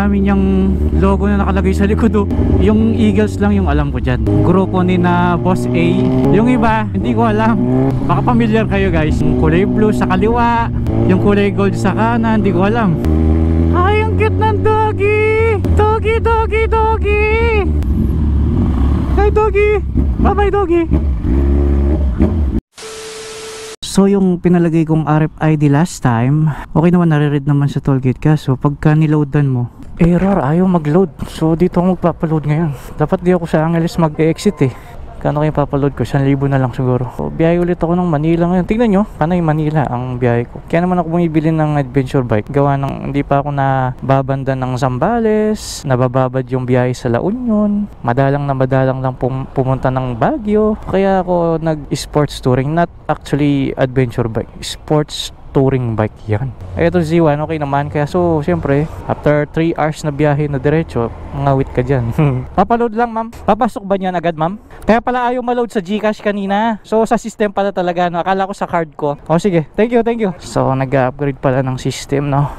namin yung logo na nakalagay sa likod. Yung Eagles lang yung alam ko dyan. Grupo ni na Boss A. Yung iba, hindi ko alam. Baka familiar kayo guys. Yung kulay blue sa kaliwa, yung kulay gold sa kanan, hindi ko alam. Ay, ang cute ng doggy! Doggy, doggy, doggy! Hi doggy! Bye bye doggy! So yung pinalagay kong RFID last time, okay naman, nare-read naman sa tollgate ka. So pagka niloadan mo, error, ayaw mag-load. So dito ako magpapaload ngayon. Dapat di ako sa Angeles mag-exit eh. Kano kayo papaload ko? 1,000 na lang siguro. So, biyahe ulit ako ng Manila ngayon. Tingnan nyo, Panay Manila ang biyahe ko. Kaya naman ako bumibili ng adventure bike. Gawa ng hindi pa ako na babanda ng Zambales, nabababad yung biyahe sa La Union. Madalang lang pumunta ng Baguio. Kaya ako nag-sports touring, not actually adventure bike. Sports touring bike yan. Ito Z1, okay naman. Kaya so, syempre, after 3 hours na biyahe na diretso, ngawit ka dyan. Papaload lang, ma'am. Papasok ba niyan agad, ma'am? Kaya pala ayaw maload sa GCash kanina. So, sa system pala talaga, no? Akala ko sa card ko. O, sige. Thank you, thank you. So, nag-upgrade pala ng system, no?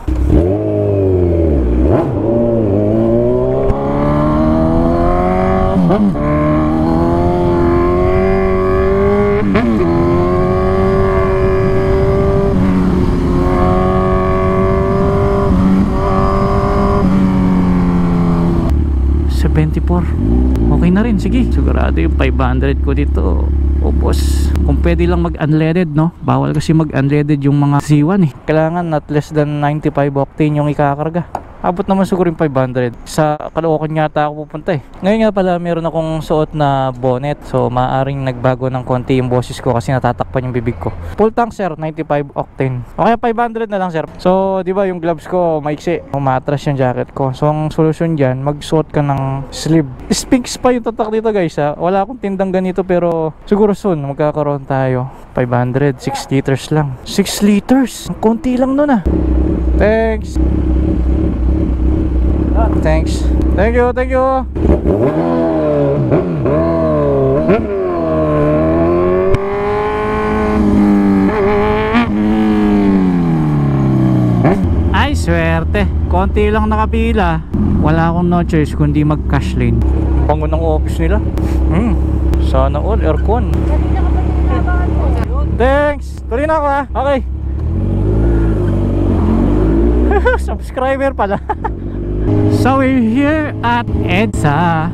Okay na rin, sige. Sigurado yung 500 ko dito. O boss, kung pwede lang mag-unleaded, no? Bawal kasi mag-unleaded yung mga Z1 eh. Kailangan not less than 95 octane yung ikakarga. Abot naman siguro yung 500. Sa Caloocan yata ako pupunta eh. Ngayon nga pala meron akong suot na bonnet. So maaaring nagbago ng konti yung boses ko kasi natatakpan yung bibig ko. Full tank sir, 95 octane. Okay, 500 na lang sir. So di ba yung gloves ko maiksi, umatras yung jacket ko. So ang solusyon dyan, magsuot ka ng sleeve. Sphinx pa yung tatak dito guys ha. Wala akong tindang ganito pero siguro soon magkakaroon tayo. 500, 6 liters lang. 6 liters? Ang konti lang nun ah. Thanks. Thanks. Thank you, thank you. Ay, swerte. Konti lang nakapila. Wala akong no choice kundi mag-cash lane. Bango ng office nila. Sana all aircon. Thanks. Tuloy na ako ha. Okay. Subscriber pala. So we're here at EDSA.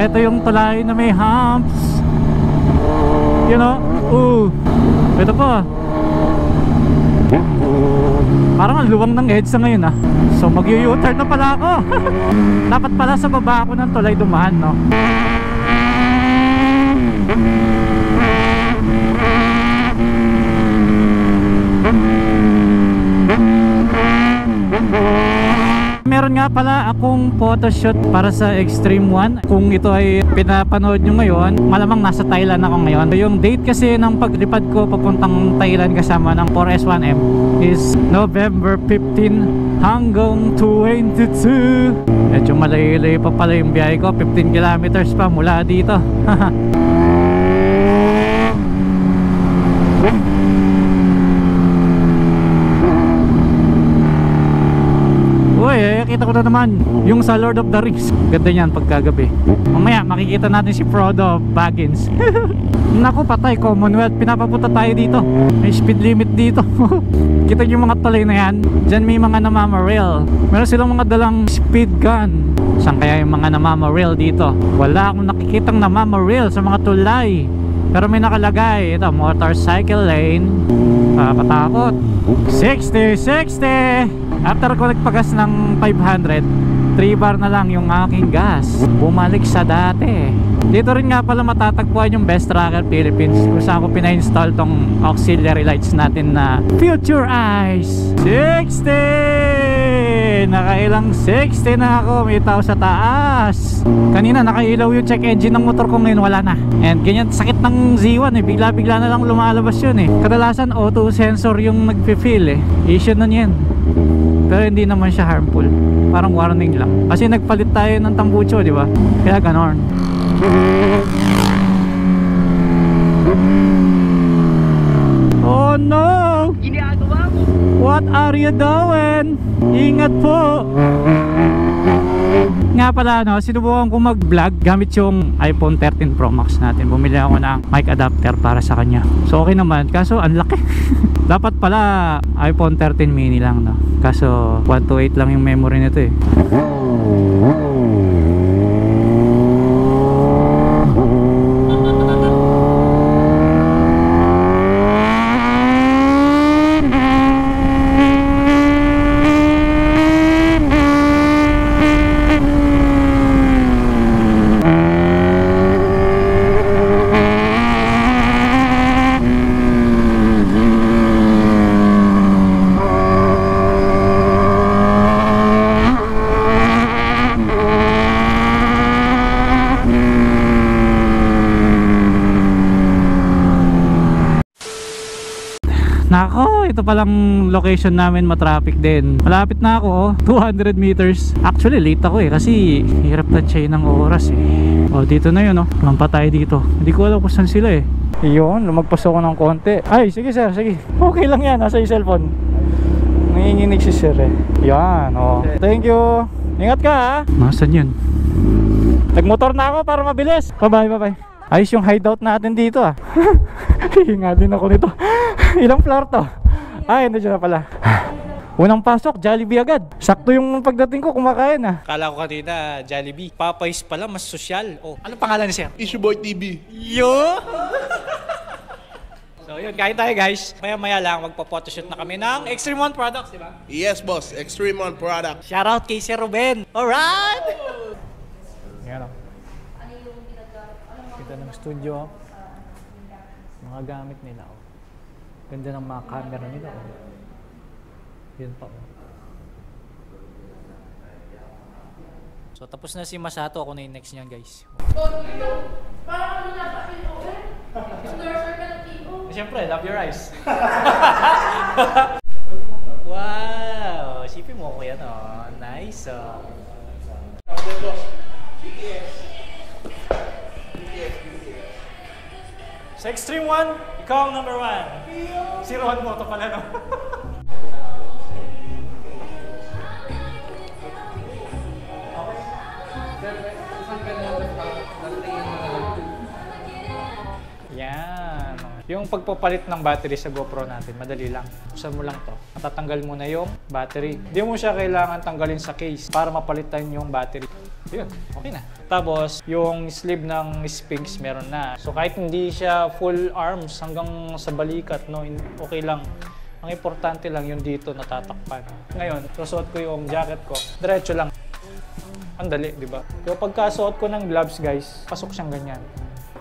Ito yung tulay na may humps. You know? Ito pa. Parang ang luwang ng EDSA ngayon ah. So mag-u-turn na pala ako. Dapat pala sa baba ako ng tulay dumaan, no? Meron nga pala akong photoshoot para sa Extreme 1. Kung ito ay pinapanood nyo ngayon, malamang nasa Thailand ako ngayon. Yung date kasi ng paglipad ko papuntang Thailand kasama ng 4S1M is November 15 hanggang 22. Medyo malayo-layo pa pala yung biyahe ko, 15 kilometers pa mula dito. Kita ko na naman yung sa Lord of the Rings. Ganda niyan pagkagabi. Mamaya makikita natin si Frodo Baggins. Naku, patay Commonwealth, pinapapunta tayo dito. May speed limit dito. Kita niyo yung mga tulay na yan. Diyan may mga namamarail. Meron silang mga dalang speed gun. Saan kaya yung mga namamarail dito? Wala akong nakikitang namamarail sa mga tulay. Pero may nakalagay, ito, motorcycle lane. Katakot. 60, 60. After ko nagpagas ng 500, 3 bar na lang yung aking gas. Bumalik sa dati. Dito rin nga pala matatagpuan yung Best Tracker Philippines, kung saan ko pina-install tong auxiliary lights natin na Future Eyes. 60! Okay, nakailang 60 na ako. May tao sa taas. Kanina nakailaw yung check engine ng motor ko, ngayon wala na. And ganyan sakit ng Z1 eh, bigla-bigla na lang lumalabas yun eh. Kadalasan auto sensor yung nagpe-feel eh. Issue nun yan. Pero hindi naman siya harmful. Parang warning lang. Kasi nagpalit tayo ng tambucho, di ba? Kaya ganon. Oh no! Ginagawa mo! What are you doing? Ingat po! Nga pala, no, sinubukan ko mag-vlog gamit yung iPhone 13 Pro Max natin. Bumili ako ng mic adapter para sa kanya. So okay naman, kaso ang laki. Dapat pala iPhone 13 mini lang, no? Kaso 128 lang yung memory nito eh. Nako, ito palang location namin, matraffic din. Malapit na ako, 200 meters. Actually, late ako eh, kasi hirap na siya ng oras eh. O, dito na yun, oh. Lampa tayo dito. Hindi ko alam kung saan sila eh. Iyon, lumagpas ako ng konti. Ay, sige sir, sige. Okay lang yan, nasa yung cellphone. Nanginginig si sir eh. Yan, oh. Thank you. Ingat ka ha. Nasaan yun? Nagmotor na ako para mabilis. Bye-bye, bye-bye. Ayos yung hideout natin dito ah. Hinga din ako nito. Ilang floor to? Ay, hindi na pala. Unang pasok, Jollibee agad. Sakto yung pagdating ko, kumakain ah. Kala ko kanina, Jollibee. Popeyes pala, mas sosyal. Oh, anong pangalan ni sir? Issue Boy TV. Yo! So yun, kain tayo guys. Maya-maya lang, magpa-photoshoot na kami ng Extreme One Products, di ba? Yes, boss. Extreme One product. Shoutout kay Sir Ruben. Alright! Yan o. Ganda ng studio. Mga gamit nila o. Ganda ng mga camera nila o. Yan pa o. So tapos na si Masato, ako na yung next niyan guys. Parang ano na sa POE? Endorser ka ng PO? Siyempre, love your eyes. Wow! Sipin mo ko yan o. Nice o. Sa Extreme One, ikaw ang number 1. Si Ron mo ito pala no. Yan. Yung pagpapalit ng battery sa GoPro natin, madali lang. Buksan mo lang to. Matatanggal mo na yung battery. Hindi mo siya kailangan tanggalin sa case para mapalitan yung battery. Yun, okay na. Tapos, yung sleeve ng Sphinx meron na. So kahit hindi siya full arms hanggang sa balikat, no, okay lang. Ang importante lang yung dito natatakpan. Ngayon, susuot ko yung jacket ko. Diretso lang. Ang dali, di ba? So pagkasuot ko ng gloves, guys, pasok siyang ganyan.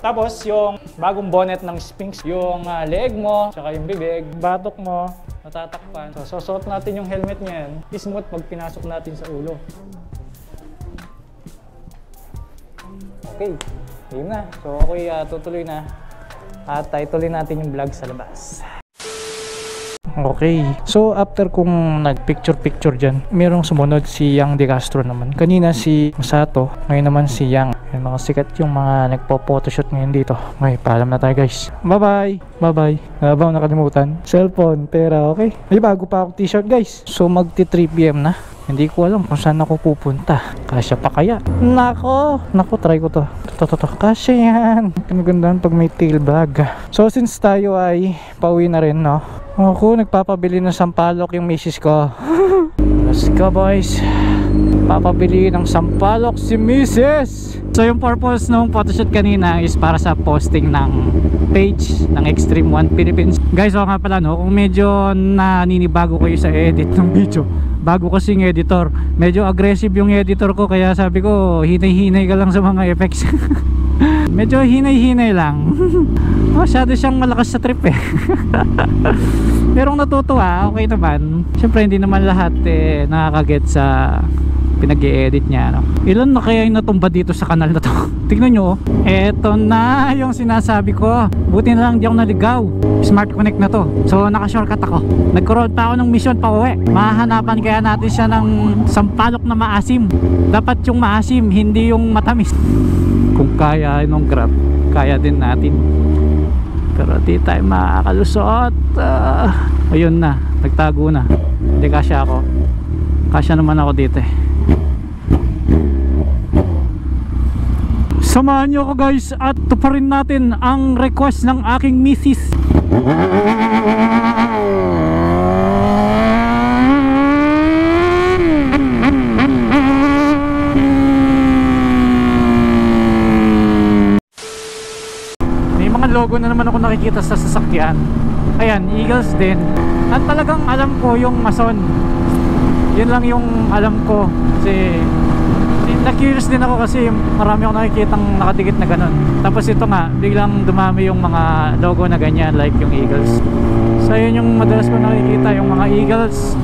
Tapos, yung bagong bonnet ng Sphinx, yung leeg mo, tsaka yung bibig, batok mo, natatakpan. So, susuot natin yung helmet niya yan. Smooth pag pinasok natin sa ulo. Okay, yun na. So, ako'y tutuloy na. At ituloy natin yung vlog sa labas. Okay. So, after kong nag-picture-picture dyan, merong sumunod si Yang De Castro naman. Kanina si Masato, ngayon naman si Yang. Yung mga sikat yung mga nagpo-photoshoot ngayon dito. Okay, paalam na tayo guys. Bye-bye! Bye-bye! Habang nakalimutan. Cellphone, pera, okay? May bago pa akong t-shirt guys. So, magti 3 PM na. Hindi ko alam kung saan ako pupunta. Kasya pa kaya? Nako! Nako, try ko to. Toto. Kasya yan. Magandaan pag may tail bag. So, since tayo ay pauwi na rin, no? Ako, nagpapabili ng sampalok yung misis ko. Let's go, boys. Papabili ng sampalok si misis. So, yung purpose ng photoshoot kanina is para sa posting ng page ng Extreme One Philippines. Guys, nga pala, no? Kung medyo naninibago kayo sa edit ng video, bago kasing editor, medyo aggressive yung editor ko, kaya sabi ko hinay-hinay ka lang sa mga effects. Medyo hinay-hinay lang. Masyado siyang malakas sa trip eh. Pero kung natutuwa, okay naman. Siyempre hindi naman lahat nakakaget sa pinag-i-edit niya, no? Ilan na kaya yung natumba dito sa kanal na to? Tignan nyo, eto na yung sinasabi ko. Buti na lang di ako naligaw. Smart Connect na to. So naka-shortcut ako. Nagkaroon pa ako ng mission pa uwi. Mahahanapan kaya natin siya ng sampalok na maasim. Dapat yung maasim, hindi yung matamis. Kung kaya nung Grab, kaya din natin. Pero di tayo makakalusot. Ayun na, nagtago na. Hindi kasya ako. Kasya naman ako dito eh. Samahan nyo ako guys at tuparin natin ang request ng aking misis. May mga logo na naman ako nakikita sa sasakyan. Ayan, Eagles din. At talagang alam ko yung Mason. Yun lang yung alam ko. Kasi na-curious din ako kasi marami akong nakikitang nakadikit na ganun. Tapos ito nga, biglang dumami yung mga logo na ganyan like yung Eagles. So yun yung madalas ko nakikita, yung mga Eagles,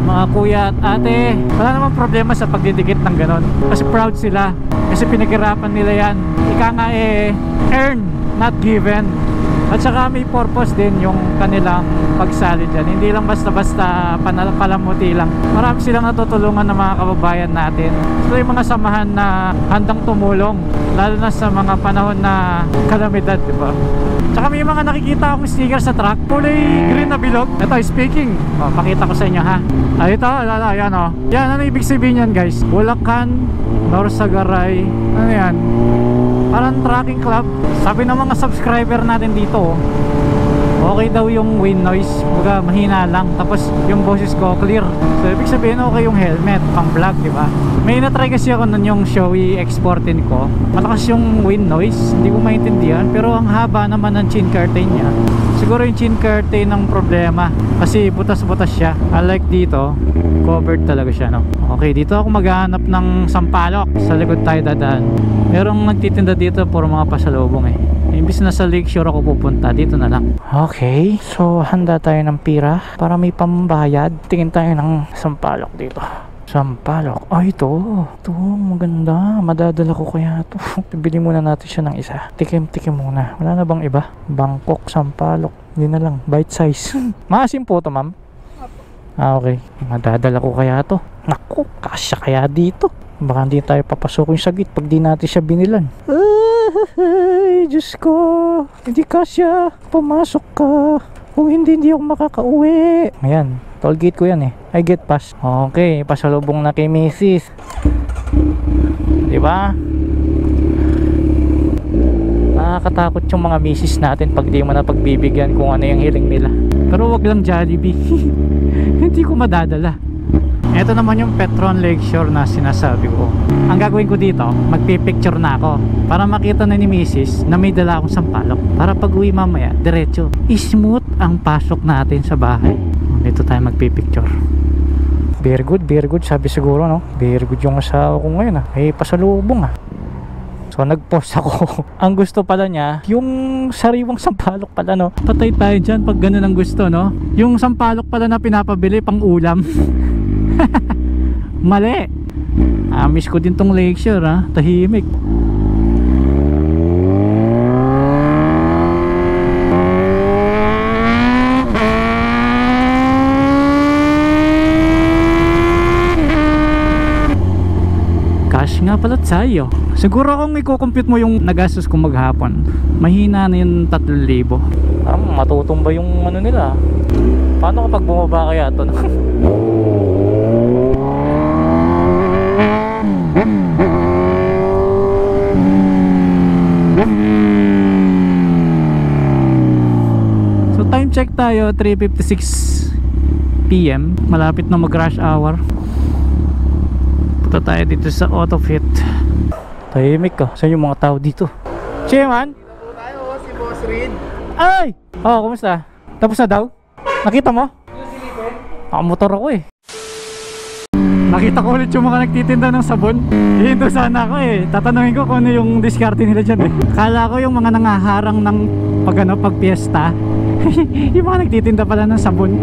mga kuya at ate. Wala namang problema sa pagdidikit ng ganun. Kasi proud sila. Kasi pinaghirapan nila yan. Ika nga earn, not given. At saka may purpose din yung kanilang pagsali dyan. Hindi lang basta-basta palamuti lang. Marami silang natutulungan ng mga kababayan natin. So yung mga samahan na handang tumulong, lalo na sa mga panahon na kalamidad, diba? Tsaka may mga nakikita akong sticker sa truck, kulay green na bilog. Ito, speaking, pakita ko sa inyo ha. Ito, yan o. Yan, ano ibig sabihin yan guys? Bulacan, Norsagaray, ano yan? Parang tracking club. Sabi ng mga subscriber natin dito, okay daw yung wind noise, baga mahina lang, tapos yung boses ko clear. So ibig sabihin okay yung helmet pang vlog, diba? May na-try kasi ako nun yung Shoei X14 ko. Malakas yung wind noise, hindi ko maintindihan, pero ang haba naman ng chin curtain niya. Siguro yung chin curtain ng problema kasi butas-butas siya. Unlike dito, covered talaga siya, no? Okay, dito ako maghahanap ng sampalok. Sa likod tayo dadaan. Merong nagtitinda dito puro mga pasalubong eh. Imbis na sa Lakeshore ako pupunta, dito na lang. Okay, so handa tayo ng pira para may pambayad. Tingin tayo ng sampalok dito. Sampalok. Ay, ito maganda. Madadala ko kaya ito. Bibili muna natin siya ng isa. Tikim-tikim muna. Wala na bang iba? Bangkok, sampalok. Hindi na lang, bite size. Maasim po ito, ma'am. Okay, madadala ko kaya ito. Naku, kasya kaya dito. Baka hindi tayo papasukin sa gate pag di natin siya binilan. Ay, Diyos ko, hindi kasya. Pumasok ka. Kung hindi ako makakauwi. Ayan, toll gate ko yan eh. I get pass. Okay, pasalubong na kay Mrs. Diba? Nakakatakot yung mga misis natin pag di mo na pagbibigyan kung ano yung hiling nila. Pero wag lang Jollibee. Hindi ko madadala. Ito naman yung Petron Lakeshore na sinasabi ko. Ang gagawin ko dito, magpipicture na ako para makita na ni Mrs. na may dala akong sampalok. Para pag uwi mamaya, diretso, smooth ang pasok natin sa bahay. Dito tayo magpipicture. Very good, sabi siguro, no? Very good yung asawa ko ngayon, ah. May pasalubong, ah. So nag-post ako. Ang gusto pala niya, yung sariwang sampalok pala, no? Patay tayo dyan pag ganun ang gusto, no? Yung sampalok pala na pinapabili pang ulam. Mali. Miss ko din tong Lakeshore, ha? Tahimik. Cash nga pala tayo. Siguro kung i-compute mo yung nagastos kong maghapon, mahina na yung 3,000. Matutumba yung ano nila. Paano kapag bumaba kaya ito? So time check tayo, 3:56 PM. Malapit na mag rush hour. Punta tayo dito sa Autofit. Tahimik ka. Saan yung mga tao dito? Chairman? Dito tayo, si Boss Reed. Ay! Oh, kumusta? Tapos na daw? Nakita mo? Nakamotor ako eh. Nakita ko ulit yung mga nagtitinda ng sabon. Hihinto sana ako eh. Tatanungin ko kung ano yung diskarte nila dyan eh. Kala ko yung mga nangaharang ng pag piyesta. Yung mga nagtitinda pala ng sabon.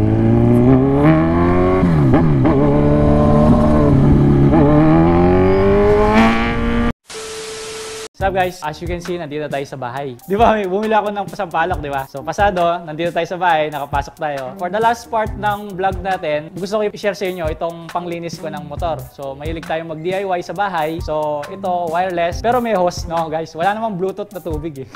What's up guys? As you can see, nandito tayo sa bahay. Di ba, bumili ako ng pasampalok, di ba? So pasado, nandito tayo sa bahay, nakapasok tayo. For the last part ng vlog natin, gusto ko i-share sa inyo itong panglinis ko ng motor. So mahilig tayong mag-DIY sa bahay. So ito, wireless, pero may hose, no guys? Wala namang Bluetooth na tubig eh.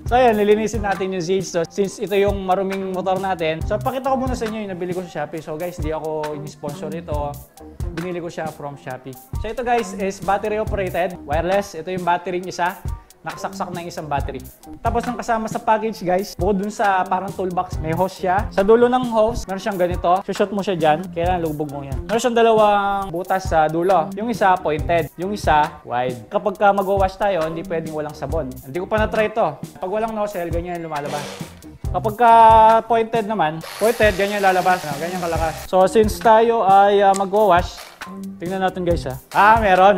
So ayan, nilinisin natin yung Zage. So since ito yung maruming motor natin, so pakita ko muna sa inyo yung nabili ko sa Shopee. So guys, di ako in-sponsor ito. Binili ko siya from Shopee. So ito guys is battery operated, wireless. Ito yung battery isa. Nakasaksak na yung isang battery. Tapos nang kasama sa package guys, bukod dun sa parang toolbox, may hose siya. Sa dulo ng hose, meron siyang ganito. Shoot mo siya dyan, kailangan lubog mo yan. Meron siyang dalawang butas sa dulo. Yung isa pointed, yung isa wide. Kapag mag-wash tayo, hindi pwedeng walang sabon. Hindi ko pa na-try ito. Pag walang nozzle, ganyan lumalabas. Kapag pointed naman, pointed, ganyan lalabas. Ganyan kalakas. So since tayo ay mag-wash, tingnan natin guys ha. Meron.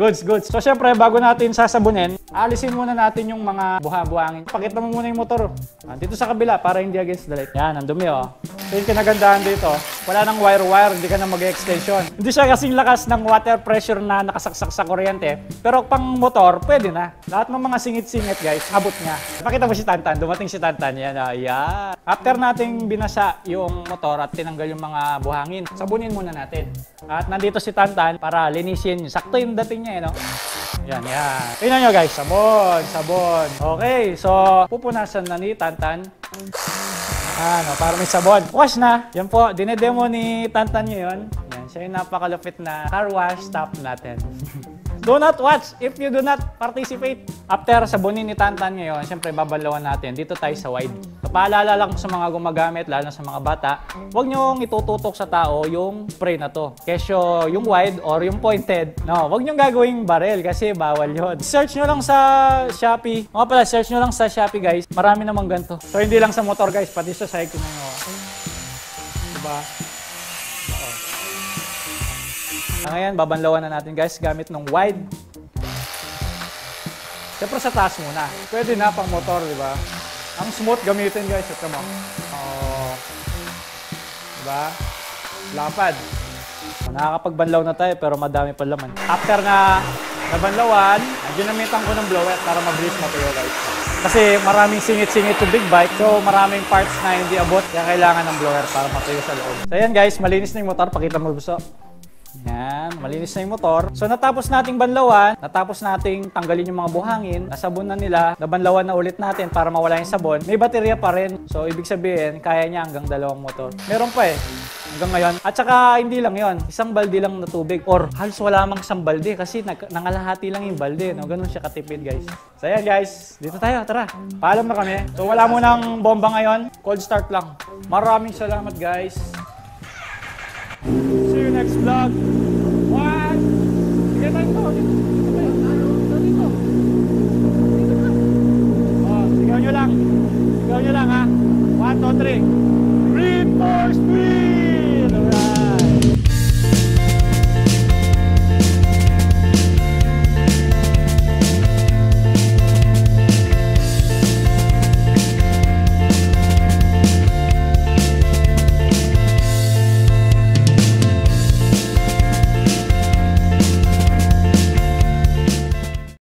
Goods. So syempre, bago natin sasabunin, alisin muna natin yung mga buhangin. Pakita mo muna yung motor. Dito sa kabila para hindi against the light. Yan, ang dumi oh. So yung kinagandahan dito, wala nang wire-wire, hindi ka na mag-extension. Hindi siya kasing lakas ng water pressure na nakasaksak sa kuryente. Pero pang motor, pwede na. Lahat ng mga singit-singit guys, abot niya. Pakita mo si Tantan, dumating si Tantan. Yan, yan. After nating binasa yung motor at tinanggal yung mga buhangin, sabunin muna natin. At nandito si Tantan para linisin. Sakto yung dating niya, no? Yan. Tingnan nyo guys, sabon. Okay, so pupunasan na ni Tantan. Para may sabon. Wash na. Yan po, dinedemo ni Tantan ngayon. Yan, siya yung napakalupit na car wash stop natin. Do not watch if you do not participate. After sabunin ni Tantan ngayon, siyempre babalawan natin. Dito tayo sa wide. So, paalala lang sa mga gumagamit, lalo na sa mga bata, huwag nyo itututok sa tao yung spray na to. Kesyo yung wide or yung pointed, no, huwag nyo gagawing barrel kasi bawal yun. Search nyo lang sa Shopee. Mga pala, search nyo lang sa Shopee guys. Marami namang ganito. So hindi lang sa motor guys, pati sa cycle nyo. Diba? Ngayon, babanlawan na natin guys gamit ng wide. Siyempre sa taas muna. Pwede na pang motor, di ba? Ang smooth gamitin guys. Ito mo. Diba? Lapad. Nakakapagbanlaw na tayo pero madami pa laman. After na nabanlawan, ginamitan ko ng blower para mabilis matuyo guys. Kasi maraming singit-singit yung big bike. So maraming parts na hindi abot. Kaya kailangan ng blower para matuyo sa loob. So ayan guys, malinis na yung motor. Pakita mo gusto. Yan, malinis na yung motor. So natapos nating banlawan, natapos nating tanggalin yung mga buhangin, nasabon na nila, nabanlawan na ulit natin para mawala yung sabon. May baterya pa rin. So ibig sabihin, kaya niya hanggang 2 motor. Meron pa eh, hanggang ngayon. At saka hindi lang yon, isang balde lang na tubig. Or halos wala mang isang balde kasi nangalahati lang yung balde. No? Ganun siya katipid guys. So ayan guys, dito tayo, tara. Paalam na kami. So wala mo ng bomba ngayon, cold start lang. Maraming salamat guys. See you next vlog.